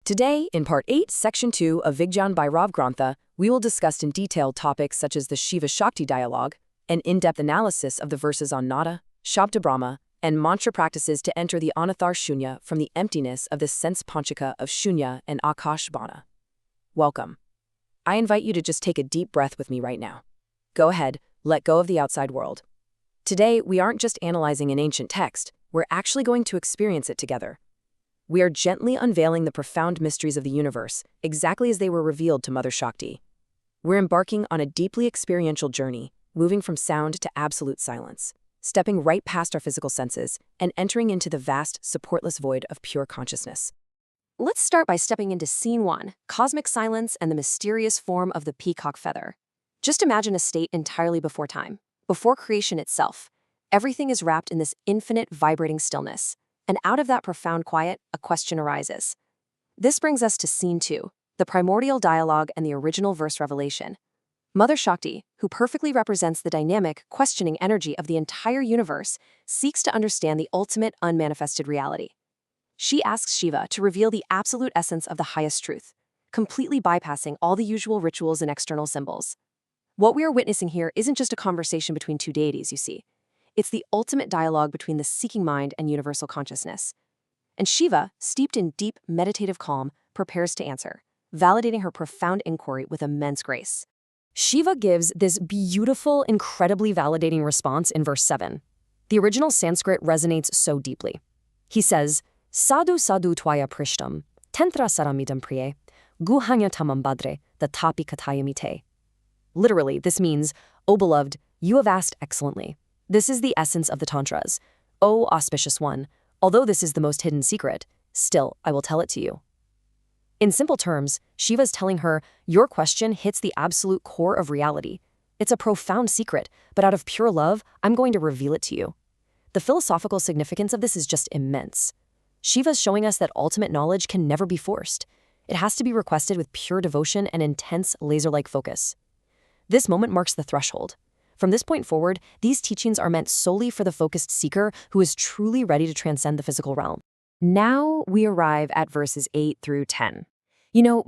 Today, in Part 8, Section 2 of Vigyan Bhairav Grantha, we will discuss in detail topics such as the Shiva-Shakti dialogue, an in-depth analysis of the verses on Nada, Shabda Brahma, and mantra practices to enter the Anathar Shunya from the emptiness of the sense panchika of Shunya and Akash Bana. Welcome. I invite you to just take a deep breath with me right now. Go ahead, let go of the outside world. Today, we aren't just analyzing an ancient text, we're actually going to experience it together. We are gently unveiling the profound mysteries of the universe, exactly as they were revealed to Mother Shakti. We're embarking on a deeply experiential journey, moving from sound to absolute silence, stepping right past our physical senses and entering into the vast, supportless void of pure consciousness. Let's start by stepping into Scene 1, Cosmic Silence and the Mysterious Form of the Peacock Feather. Just imagine a state entirely before time, before creation itself. Everything is wrapped in this infinite, vibrating stillness. And out of that profound quiet, a question arises. This brings us to Scene 2, the primordial dialogue and the original verse revelation. Mother Shakti, who perfectly represents the dynamic, questioning energy of the entire universe, seeks to understand the ultimate unmanifested reality. She asks Shiva to reveal the absolute essence of the highest truth, completely bypassing all the usual rituals and external symbols. What we are witnessing here isn't just a conversation between two deities, you see. It's the ultimate dialogue between the seeking mind and universal consciousness. And Shiva, steeped in deep, meditative calm, prepares to answer, validating her profound inquiry with immense grace. Shiva gives this beautiful, incredibly validating response in verse 7. The original Sanskrit resonates so deeply. He says, Sadhu sadhu tvaya prishtam, tantra saramidam priye, guhanyatamam badre, tatapi kathayamite. Literally, this means, O beloved, you have asked excellently. This is the essence of the Tantras. O auspicious one, although this is the most hidden secret, still I will tell it to you. In simple terms, Shiva's telling her, your question hits the absolute core of reality. It's a profound secret, but out of pure love, I'm going to reveal it to you. The philosophical significance of this is just immense. Shiva's showing us that ultimate knowledge can never be forced. It has to be requested with pure devotion and intense laser-like focus. This moment marks the threshold. From this point forward, these teachings are meant solely for the focused seeker who is truly ready to transcend the physical realm. Now we arrive at verses 8 through 10.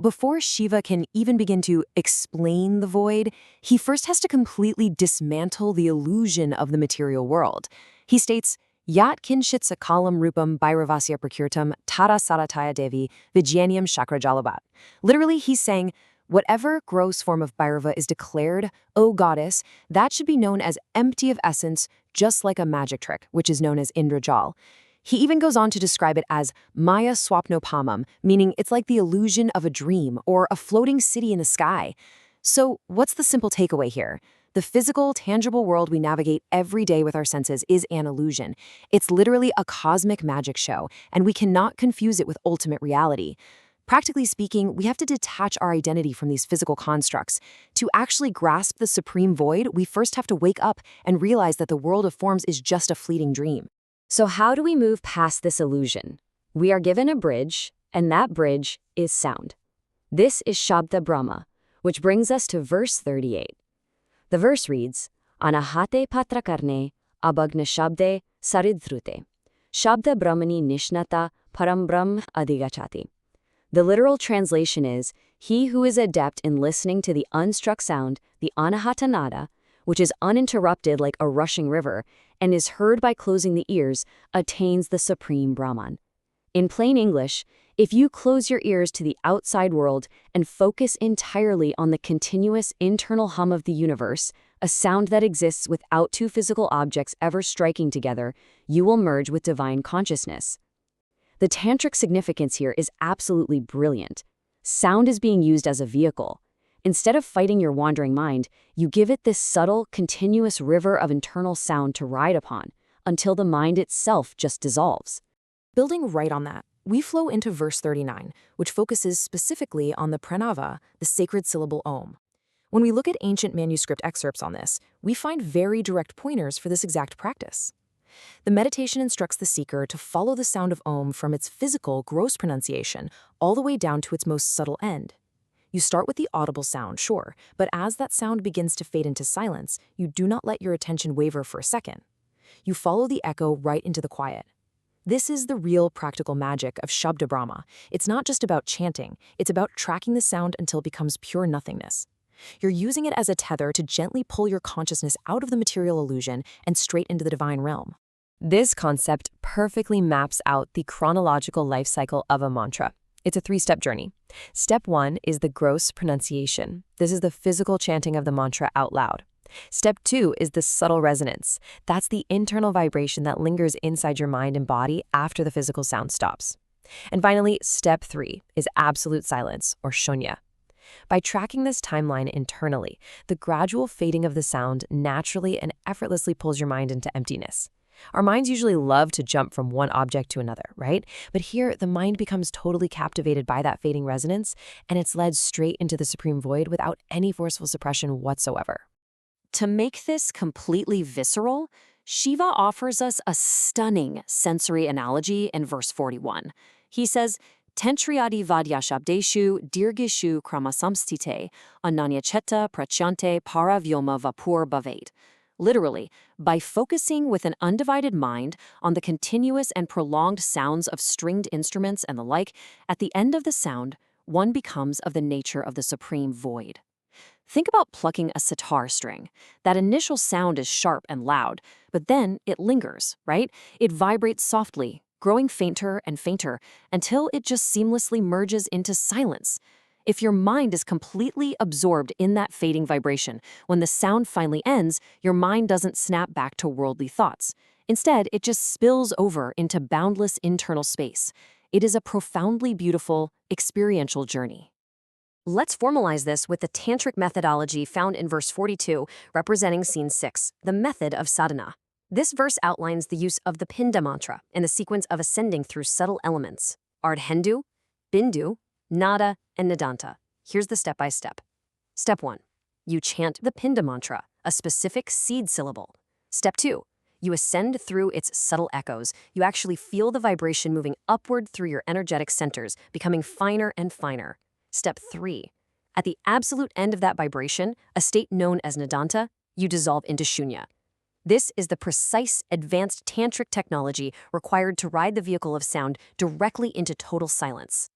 Before Shiva can even begin to explain the void, he first has to completely dismantle the illusion of the material world. He states, Yat kinshit sakalam rupam bhairavasya prakirtam tara sarataya devi vijyanyam chakrajalabat. Literally, he's saying, whatever gross form of Bhairava is declared, O goddess, that should be known as empty of essence, just like a magic trick, which is known as Indrajal. He even goes on to describe it as Maya Swapnopamam, meaning it's like the illusion of a dream or a floating city in the sky. So what's the simple takeaway here? The physical, tangible world we navigate every day with our senses is an illusion. It's literally a cosmic magic show, and we cannot confuse it with ultimate reality. Practically speaking, we have to detach our identity from these physical constructs. To actually grasp the supreme void, we first have to wake up and realize that the world of forms is just a fleeting dream. So how do we move past this illusion? We are given a bridge, and that bridge is sound. This is Shabda Brahma, which brings us to verse 38. The verse reads, Anahate patrakarne abagna shabde saridhrute, Shabda Brahmani nishnata param brahm adigachati. The literal translation is, he who is adept in listening to the unstruck sound, the anahata nada, which is uninterrupted like a rushing river, and is heard by closing the ears, attains the supreme Brahman. In plain English, if you close your ears to the outside world and focus entirely on the continuous internal hum of the universe, a sound that exists without two physical objects ever striking together, you will merge with divine consciousness. The tantric significance here is absolutely brilliant. Sound is being used as a vehicle. Instead of fighting your wandering mind, you give it this subtle, continuous river of internal sound to ride upon, until the mind itself just dissolves. Building right on that, we flow into verse 39, which focuses specifically on the pranava, the sacred syllable Om. When we look at ancient manuscript excerpts on this, we find very direct pointers for this exact practice. The meditation instructs the seeker to follow the sound of Om from its physical, gross pronunciation all the way down to its most subtle end. You start with the audible sound, sure, but as that sound begins to fade into silence, you do not let your attention waver for a second. You follow the echo right into the quiet. This is the real practical magic of Shabda Brahma. It's not just about chanting, it's about tracking the sound until it becomes pure nothingness. You're using it as a tether to gently pull your consciousness out of the material illusion and straight into the divine realm. This concept perfectly maps out the chronological life cycle of a mantra. It's a three-step journey. Step 1 is the gross pronunciation. This is the physical chanting of the mantra out loud. Step 2 is the subtle resonance. That's the internal vibration that lingers inside your mind and body after the physical sound stops. And finally, step 3 is absolute silence, or shunya. By tracking this timeline internally, the gradual fading of the sound naturally and effortlessly pulls your mind into emptiness. Our minds usually love to jump from one object to another, right? But here, the mind becomes totally captivated by that fading resonance, and it's led straight into the supreme void without any forceful suppression whatsoever. To make this completely visceral, Shiva offers us a stunning sensory analogy in verse 41. He says, Tentriyadi vadyashabdeshu dirgishu kramasamstite ananyacheta prachante paravyoma vapur bhavet. Literally, by focusing with an undivided mind on the continuous and prolonged sounds of stringed instruments and the like, at the end of the sound, one becomes of the nature of the supreme void. Think about plucking a sitar string. That initial sound is sharp and loud, but then it lingers, right? It vibrates softly, growing fainter and fainter, until it just seamlessly merges into silence. If your mind is completely absorbed in that fading vibration, when the sound finally ends, your mind doesn't snap back to worldly thoughts. Instead, it just spills over into boundless internal space. It is a profoundly beautiful, experiential journey. Let's formalize this with the Tantric methodology found in verse 42, representing scene 6, the method of sadhana. This verse outlines the use of the Pinda mantra in the sequence of ascending through subtle elements, Ardhendu, Bindu, Nada, and Nidanta. Here's the step-by-step. Step 1. You chant the Pinda mantra, a specific seed syllable. Step 2. You ascend through its subtle echoes. You actually feel the vibration moving upward through your energetic centers, becoming finer and finer. Step 3. At the absolute end of that vibration, a state known as Nidanta, you dissolve into shunya. This is the precise, advanced tantric technology required to ride the vehicle of sound directly into total silence.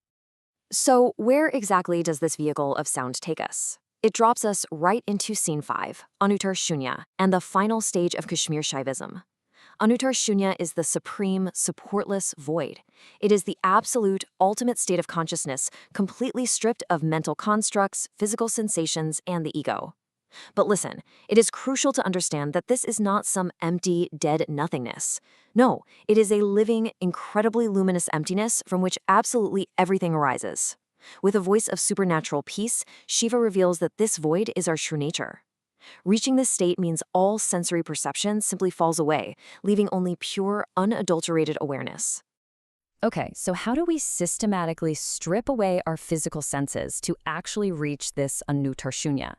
So where exactly does this vehicle of sound take us? It drops us right into scene 5, Anuttar Shunya, and the final stage of Kashmir Shaivism. Anuttar Shunya is the supreme, supportless void. It is the absolute, ultimate state of consciousness, completely stripped of mental constructs, physical sensations, and the ego. But listen, it is crucial to understand that this is not some empty, dead nothingness. No, it is a living, incredibly luminous emptiness from which absolutely everything arises. With a voice of supernatural peace, Shiva reveals that this void is our true nature. Reaching this state means all sensory perception simply falls away, leaving only pure, unadulterated awareness. Okay, so how do we systematically strip away our physical senses to actually reach this Anuttar Shunya?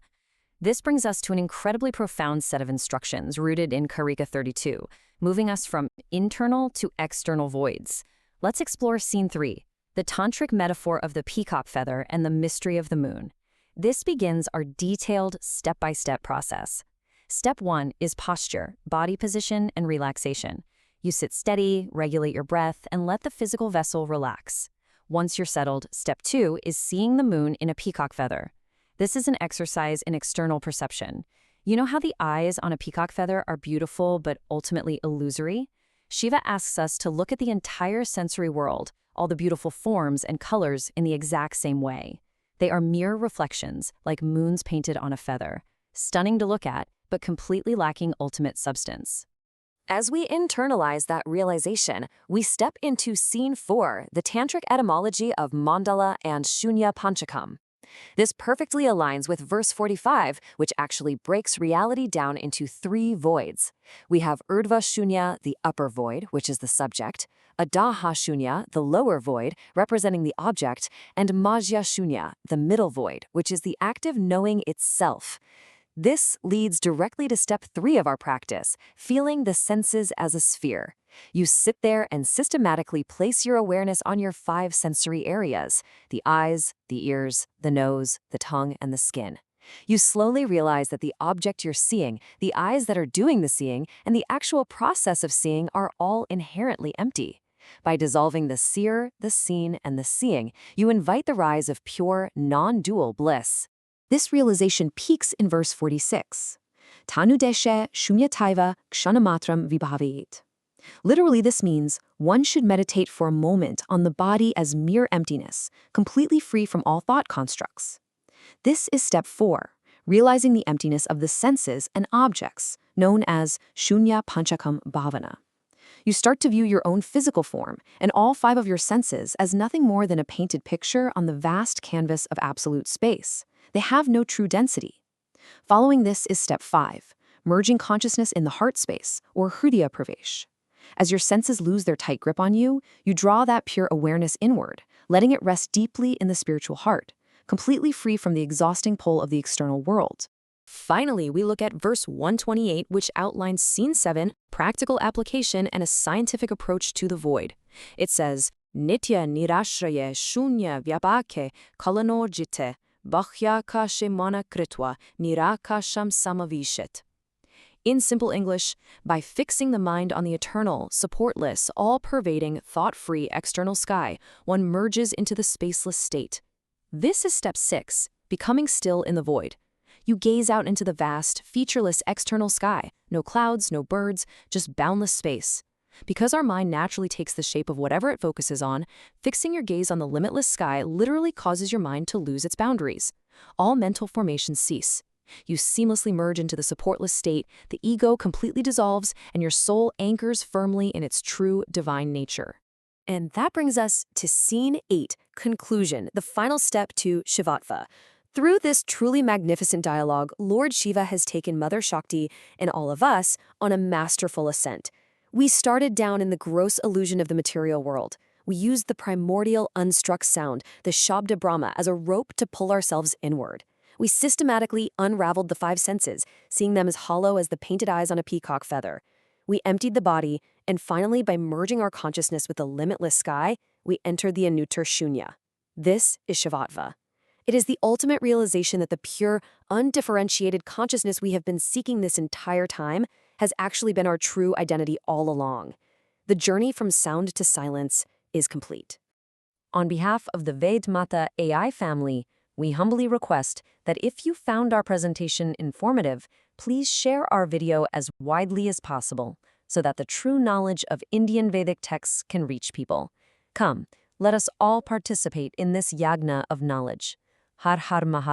This brings us to an incredibly profound set of instructions rooted in Karika 32, moving us from internal to external voids. Let's explore scene 3, the tantric metaphor of the peacock feather and the mystery of the moon. This begins our detailed step-by-step process. Step 1 is posture, body position, and relaxation. You sit steady, regulate your breath, and let the physical vessel relax. Once you're settled, step 2 is seeing the moon in a peacock feather. This is an exercise in external perception. You know how the eyes on a peacock feather are beautiful but ultimately illusory? Shiva asks us to look at the entire sensory world, all the beautiful forms and colors, in the exact same way. They are mere reflections, like moons painted on a feather, stunning to look at, but completely lacking ultimate substance. As we internalize that realization, we step into scene 4, the tantric etymology of mandala and shunya panchakam. This perfectly aligns with verse 45, which actually breaks reality down into 3 voids. We have urdhva shunya, the upper void, which is the subject, adaha shunya, the lower void, representing the object, and majya shunya, the middle void, which is the active knowing itself. This leads directly to step 3 of our practice, feeling the senses as a sphere. You sit there and systematically place your awareness on your 5 sensory areas: the eyes, the ears, the nose, the tongue, and the skin. You slowly realize that the object you're seeing, the eyes that are doing the seeing, and the actual process of seeing are all inherently empty. By dissolving the seer, the seen, and the seeing, you invite the rise of pure, non-dual bliss. This realization peaks in verse 46. Tanu deshe shunyataiva ksanamatram vibhavit. Literally, this means one should meditate for a moment on the body as mere emptiness, completely free from all thought constructs. This is step 4, realizing the emptiness of the senses and objects, known as shunya panchakam bhavana. You start to view your own physical form and all 5 of your senses as nothing more than a painted picture on the vast canvas of absolute space. They have no true density. Following this is step 5, merging consciousness in the heart space, or hridaya pravesh. As your senses lose their tight grip on you, you draw that pure awareness inward, letting it rest deeply in the spiritual heart, completely free from the exhausting pull of the external world. Finally, we look at verse 128, which outlines scene 7, practical application and a scientific approach to the void. It says, Nitya nirashraye shunya vyapake kalanorjite bhakhyakashe mana kritva nirakasham samavishet. In simple English, by fixing the mind on the eternal, supportless, all-pervading, thought-free external sky, one merges into the spaceless state. This is step 6, becoming still in the void. You gaze out into the vast, featureless external sky, no clouds, no birds, just boundless space. Because our mind naturally takes the shape of whatever it focuses on, fixing your gaze on the limitless sky literally causes your mind to lose its boundaries. All mental formations cease. You seamlessly merge into the supportless state, the ego completely dissolves, and your soul anchors firmly in its true divine nature. And that brings us to scene 8, conclusion, the final step to Shivatva. Through this truly magnificent dialogue, Lord Shiva has taken Mother Shakti and all of us on a masterful ascent. We started down in the gross illusion of the material world. We used the primordial unstruck sound, the Shabda Brahma, as a rope to pull ourselves inward. We systematically unraveled the 5 senses, seeing them as hollow as the painted eyes on a peacock feather. We emptied the body, and finally, by merging our consciousness with the limitless sky, we entered the Anutter Shunya. This is Shivatva. It is the ultimate realization that the pure, undifferentiated consciousness we have been seeking this entire time has actually been our true identity all along. The journey from sound to silence is complete. On behalf of the Vedmata AI family, we humbly request that if you found our presentation informative, please share our video as widely as possible so that the true knowledge of Indian Vedic texts can reach people. Come, let us all participate in this yagna of knowledge. Har Har Mahadev.